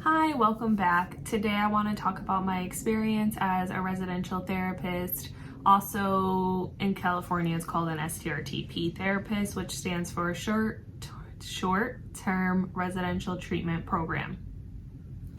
Hi, welcome back. Today I want to talk about my experience as a residential therapist. Also in California, it's called an STRTP therapist, which stands for short-term residential treatment program.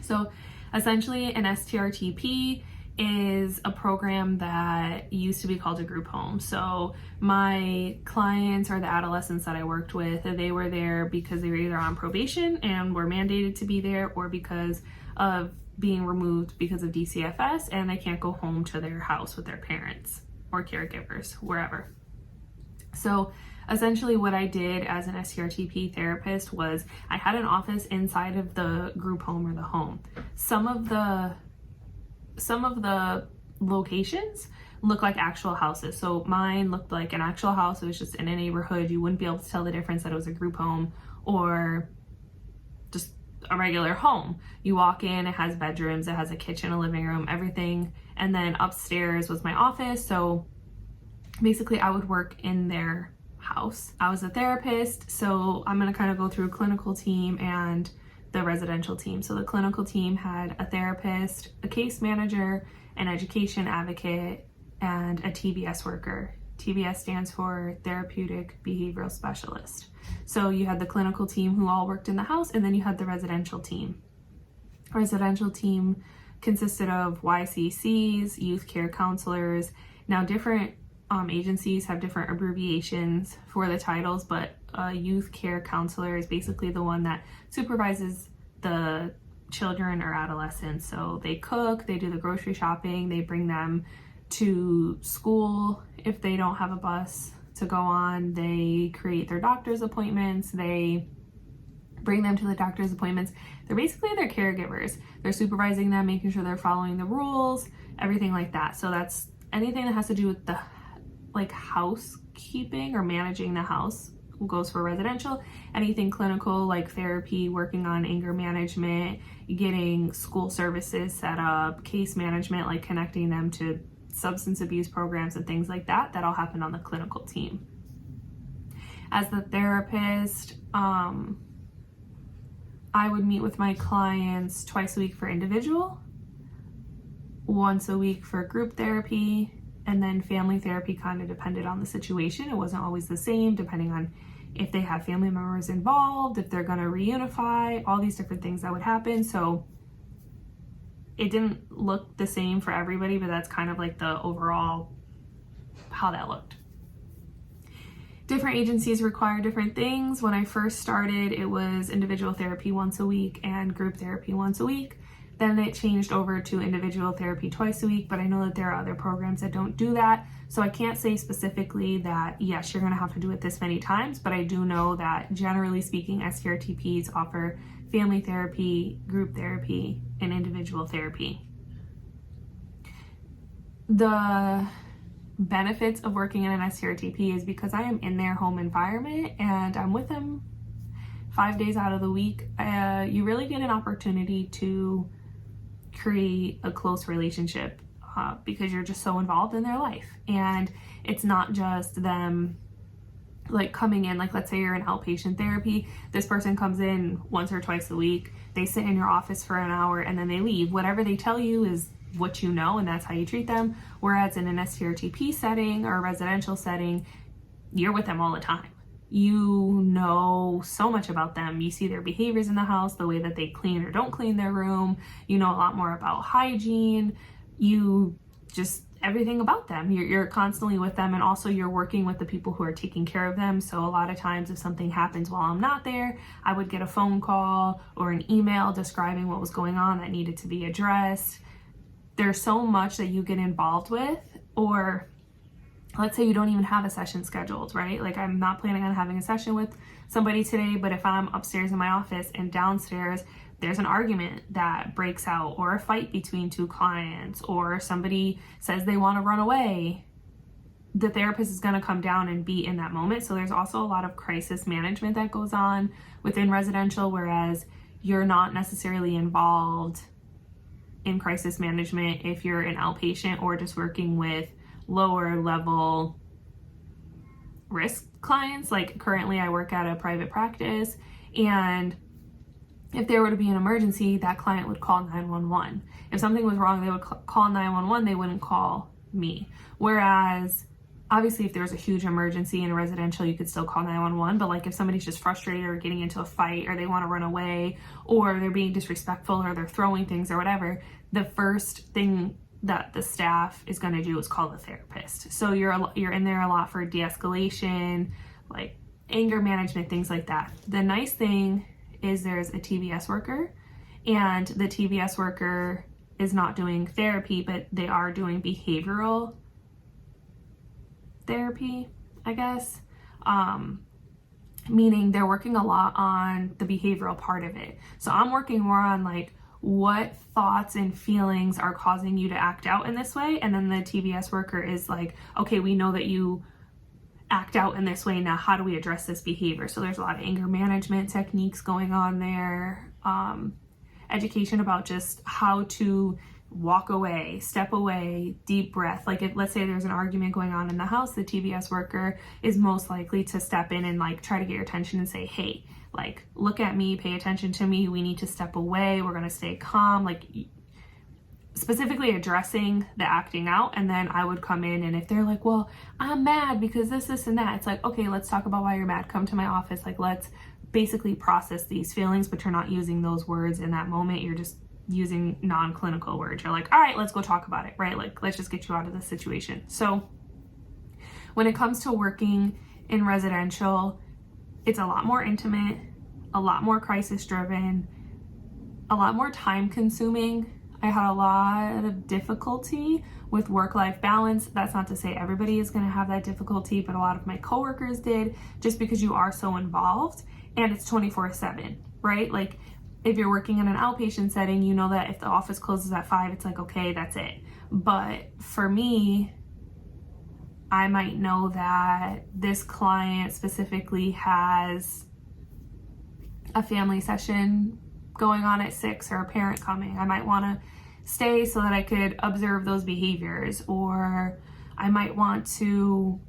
So essentially an STRTP is a program that used to be called a group home. So my clients or the adolescents that I worked with, they were there because they were either on probation and were mandated to be there, or because of being removed because of DCFS and they can't go home to their house with their parents or caregivers, wherever. So essentially what I did as an STRTP therapist was I had an office inside of the group home or the home. Some of the locations look like actual houses. So mine looked like an actual house. It was just in a neighborhood. You wouldn't be able to tell the difference that it was a group home or just a regular home. You walk in, it has bedrooms, it has a kitchen, a living room, everything. And then upstairs was my office. So basically I would work in their house. I was a therapist, so I'm going to kind of go through a clinical team and the residential team. So the clinical team had a therapist, a case manager, an education advocate, and a TBS worker. TBS stands for Therapeutic Behavioral Specialist. So you had the clinical team who all worked in the house, and then you had the residential team. Residential team consisted of YCCs, youth care counselors. Now different agencies have different abbreviations for the titles, but a youth care counselor is basically the one that supervises the children or adolescents. So they cook, they do the grocery shopping, they bring them to school if they don't have a bus to go on, they create their doctor's appointments, they bring them to the doctor's appointments. They're basically their caregivers. They're supervising them, making sure they're following the rules, everything like that. So that's anything that has to do with the housekeeping or managing the house goes for residential. Anything clinical like therapy, working on anger management, getting school services set up, case management, like connecting them to substance abuse programs and things like that, that all happened on the clinical team. As the therapist, I would meet with my clients twice a week for individual, once a week for group therapy, and then family therapy kind of depended on the situation. It wasn't always the same, depending on if they had family members involved, if they're going to reunify, all these different things that would happen. So it didn't look the same for everybody, but that's kind of like the overall how that looked. Different agencies require different things. When I first started, it was individual therapy once a week and group therapy once a week. Then it changed over to individual therapy twice a week, but I know that there are other programs that don't do that. So I can't say specifically that, yes, you're gonna have to do it this many times, but I do know that generally speaking, STRTPs offer family therapy, group therapy, and individual therapy. The benefits of working in an STRTP is because I am in their home environment and I'm with them 5 days out of the week. You really get an opportunity to create a close relationship because you're just so involved in their life. And it's not just them like coming in, like let's say you're in outpatient therapy, this person comes in once or twice a week, they sit in your office for an hour and then they leave. Whatever they tell you is what you know, and that's how you treat them. Whereas in an STRTP setting or a residential setting, you're with them all the time. You know so much about them. You see their behaviors in the house, the way that they clean or don't clean their room. You know a lot more about hygiene. You just everything about them. You're constantly with them, and also you're working with the people who are taking care of them. So a lot of times if something happens while I'm not there, I would get a phone call or an email describing what was going on that needed to be addressed. There's so much that you get involved with. Or let's say you don't even have a session scheduled, right? Like I'm not planning on having a session with somebody today, but if I'm upstairs in my office and downstairs there's an argument that breaks out, or a fight between two clients, or somebody says they want to run away, the therapist is going to come down and be in that moment. So there's also a lot of crisis management that goes on within residential, whereas you're not necessarily involved in crisis management if you're an outpatient or just working with lower level risk clients. Like currently I work at a private practice and if there were to be an emergency, that client would call 911. If something was wrong, they would call 911, they wouldn't call me. Whereas obviously if there's a huge emergency in a residential, you could still call 911, but like if somebody's just frustrated or getting into a fight or they want to run away or they're being disrespectful or they're throwing things or whatever, the first thing that the staff is going to do is call the therapist. So you're in there a lot for de-escalation, like anger management, things like that. The nice thing is there's a TBS worker, and the TBS worker is not doing therapy, but they are doing behavioral therapy, I guess. Meaning they're working a lot on the behavioral part of it. So I'm working more on like what thoughts and feelings are causing you to act out in this way. And then the TBS worker is like, okay, we know that you act out in this way. Now, how do we address this behavior? So there's a lot of anger management techniques going on there. Education about just how to walk away, step away, deep breath. Like if, let's say there's an argument going on in the house, the TBS worker is most likely to step in and like try to get your attention and say, hey, like, look at me, pay attention to me. We need to step away. We're going to stay calm. Like specifically addressing the acting out. And then I would come in, and if they're like, well, I'm mad because this, and that, it's like, okay, let's talk about why you're mad. Come to my office. Like, let's basically process these feelings, but you're not using those words in that moment. You're just using non-clinical words. You're like, all right, let's go talk about it, right? Like, let's just get you out of this situation. So when it comes to working in residential, it's a lot more intimate, a lot more crisis driven, a lot more time consuming. I had a lot of difficulty with work-life balance. That's not to say everybody is going to have that difficulty, but a lot of my coworkers did, just because you are so involved and it's 24/7, right? Like if you're working in an outpatient setting, you know that if the office closes at 5, it's like, okay, that's it. But for me, I might know that this client specifically has a family session going on at 6 or a parent coming. I might want to stay so that I could observe those behaviors, or I might want to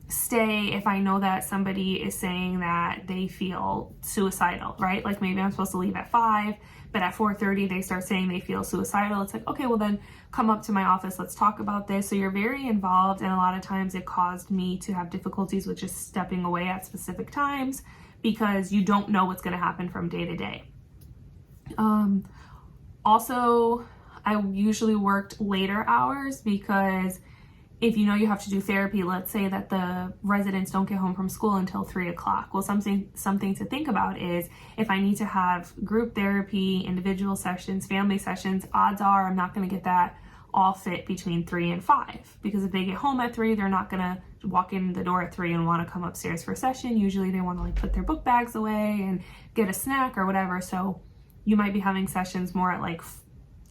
stay if I know that somebody is saying that they feel suicidal, right? Like maybe I'm supposed to leave at 5, but at 4:30 they start saying they feel suicidal. It's like, okay, well then come up to my office, let's talk about this. So you're very involved, and a lot of times it caused me to have difficulties with just stepping away at specific times because you don't know what's going to happen from day to day. Also, I usually worked later hours because if you know you have to do therapy, let's say that the residents don't get home from school until 3 o'clock. Well, something to think about is if I need to have group therapy, individual sessions, family sessions, odds are I'm not going to get that all fit between 3 and 5, because if they get home at 3, they're not going to walk in the door at 3 and want to come upstairs for a session. Usually they want to like put their book bags away and get a snack or whatever. So you might be having sessions more at like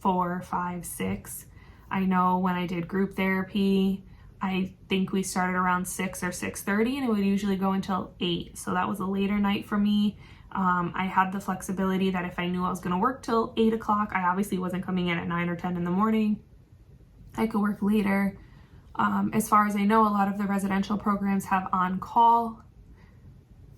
4, 5, 6. I know when I did group therapy, I think we started around 6 or 6:30, and it would usually go until 8. So that was a later night for me. I had the flexibility that if I knew I was going to work till 8 o'clock, I obviously wasn't coming in at 9 or 10 in the morning. I could work later. As far as I know, a lot of the residential programs have on-call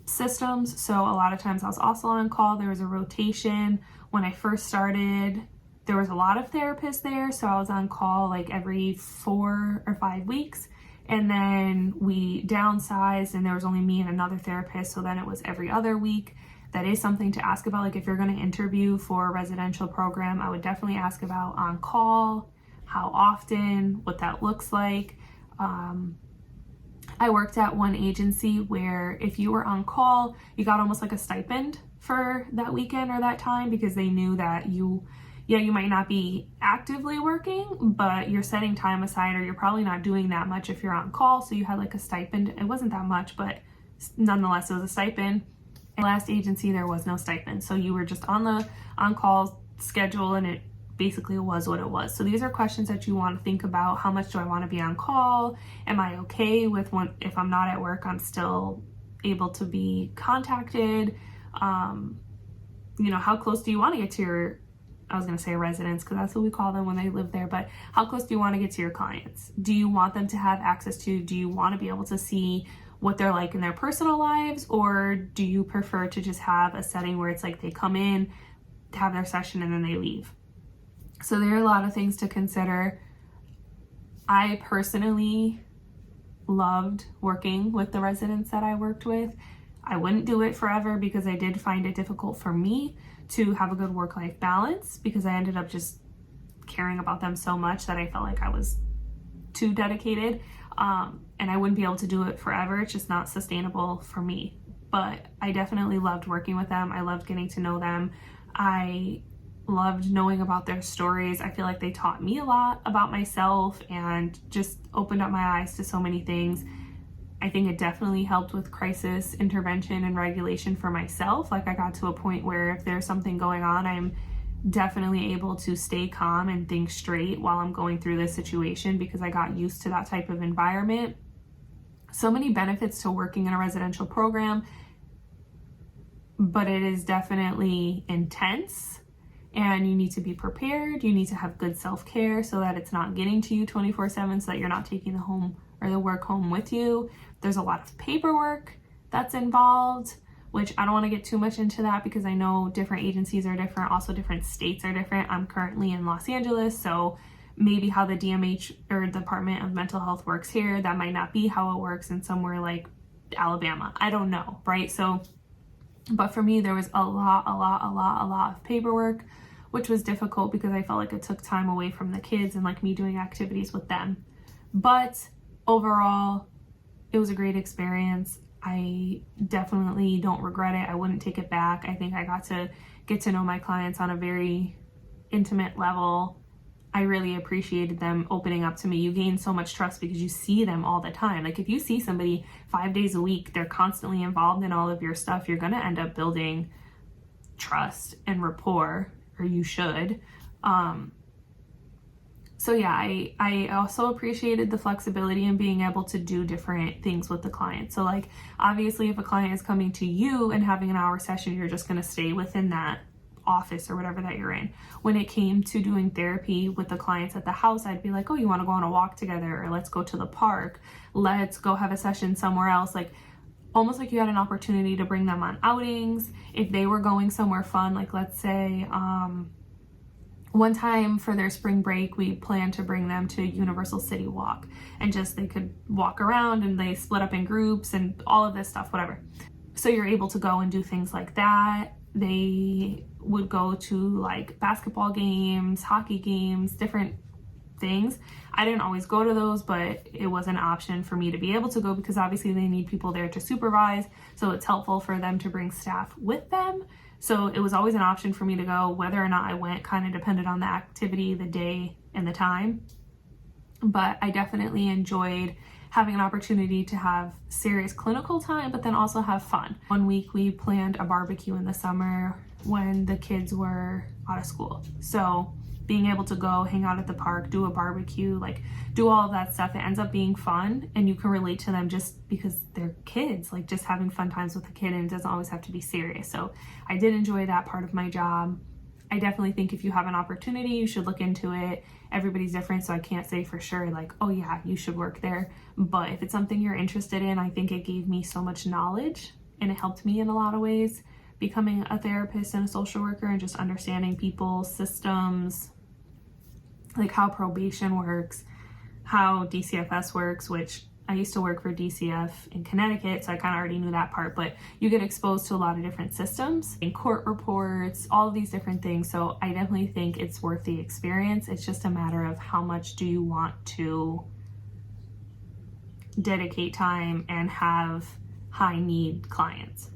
systems. So a lot of times I was also on call. There was a rotation. When I first started, there was a lot of therapists there, so I was on call like every 4 or 5 weeks. And then we downsized and there was only me and another therapist, so then it was every other week. That is something to ask about. Like if you're going to interview for a residential program, I would definitely ask about on call, how often, what that looks like. I worked at one agency where if you were on call, you got almost like a stipend for that weekend or that time, because they knew that you might not be actively working, but you're setting time aside, or you're probably not doing that much if you're on call. So you had like a stipend. It wasn't that much, but nonetheless, it was a stipend. And last agency, there was no stipend. So you were just on the on-call schedule, and it basically was what it was. So these are questions that you want to think about. How much do I want to be on call? Am I okay with if I'm not at work, I'm still able to be contacted? How close do you want to get to your, I was going to say residents, because that's what we call them when they live there, but how close do you want to get to your clients? Do you want them to have access to, do you want to be able to see what they're like in their personal lives, or do you prefer to just have a setting where it's like they come in, have their session, and then they leave? So there are a lot of things to consider. I personally loved working with the residents that I worked with. I wouldn't do it forever because I did find it difficult for me to have a good work-life balance, because I ended up just caring about them so much that I felt like I was too dedicated, and I wouldn't be able to do it forever. It's just not sustainable for me. But I definitely loved working with them. I loved getting to know them. I loved knowing about their stories. I feel like they taught me a lot about myself and just opened up my eyes to so many things. I think it definitely helped with crisis intervention and regulation for myself. Like, I got to a point where if there's something going on, I'm definitely able to stay calm and think straight while I'm going through this situation, because I got used to that type of environment. So many benefits to working in a residential program, but it is definitely intense, and you need to be prepared. You need to have good self-care so that it's not getting to you 24/7, so that you're not taking the home or the work home with you. There's a lot of paperwork that's involved, which I don't want to get too much into that because I know different agencies are different. Also, different states are different. I'm currently in Los Angeles, so maybe how the DMH or Department of Mental Health works here, that might not be how it works in somewhere like Alabama. I don't know, right? So, but for me, there was a lot of paperwork, which was difficult because I felt like it took time away from the kids and like me doing activities with them. But overall, it was a great experience. I definitely don't regret it. I wouldn't take it back. I think I got to get to know my clients on a very intimate level. I really appreciated them opening up to me. You gain so much trust because you see them all the time. Like, if you see somebody 5 days a week, they're constantly involved in all of your stuff, you're going to end up building trust and rapport, or you should. So yeah, I also appreciated the flexibility in being able to do different things with the client. So like, obviously if a client is coming to you and having an hour session, you're just going to stay within that office or whatever that you're in. When it came to doing therapy with the clients at the house, I'd be like, oh, you want to go on a walk together, or let's go to the park, let's go have a session somewhere else. Like, almost like you had an opportunity to bring them on outings. If they were going somewhere fun, like let's say one time for their spring break, we planned to bring them to Universal City Walk, and just they could walk around, and they split up in groups and all of this stuff, whatever. So you're able to go and do things like that. They would go to like basketball games, hockey games, different things. I didn't always go to those, but it was an option for me to be able to go because obviously they need people there to supervise. So it's helpful for them to bring staff with them. So it was always an option for me to go. Whether or not I went kind of depended on the activity, the day, and the time. But I definitely enjoyed having an opportunity to have serious clinical time, but then also have fun. One week we planned a barbecue in the summer when the kids were out of school. So being able to go hang out at the park, do a barbecue, like do all of that stuff, it ends up being fun, and you can relate to them just because they're kids, like just having fun times with a kid, and it doesn't always have to be serious. So I did enjoy that part of my job. I definitely think if you have an opportunity, you should look into it. Everybody's different, so I can't say for sure like, oh yeah, you should work there. But if it's something you're interested in, I think it gave me so much knowledge, and it helped me in a lot of ways, becoming a therapist and a social worker, and just understanding people, systems, like how probation works, how DCFS works, which I used to work for DCF in Connecticut, so I kind of already knew that part, but you get exposed to a lot of different systems and court reports, all of these different things. So I definitely think it's worth the experience. It's just a matter of how much do you want to dedicate time and have high need clients.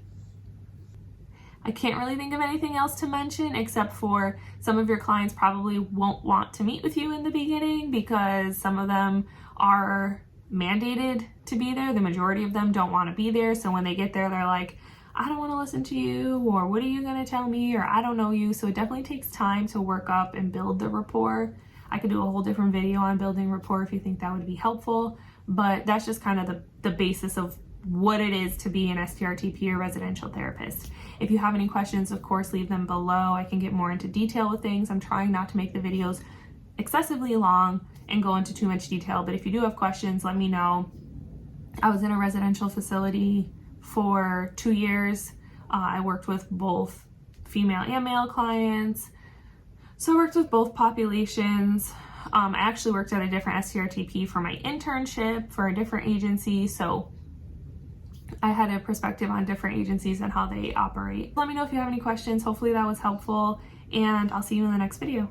I can't really think of anything else to mention except for some of your clients probably won't want to meet with you in the beginning because some of them are mandated to be there. The majority of them don't want to be there. So when they get there, they're like, I don't want to listen to you, or what are you going to tell me, or I don't know you. So it definitely takes time to work up and build the rapport. I could do a whole different video on building rapport if you think that would be helpful, but that's just kind of the basis of what it is to be an STRTP or residential therapist. If you have any questions, of course, leave them below. I can get more into detail with things. I'm trying not to make the videos excessively long and go into too much detail, but if you do have questions, let me know. I was in a residential facility for 2 years. I worked with both female and male clients. So I worked with both populations. I actually worked at a different STRTP for my internship for a different agency. So I had a perspective on different agencies and how they operate. Let me know if you have any questions. Hopefully that was helpful, and I'll see you in the next video.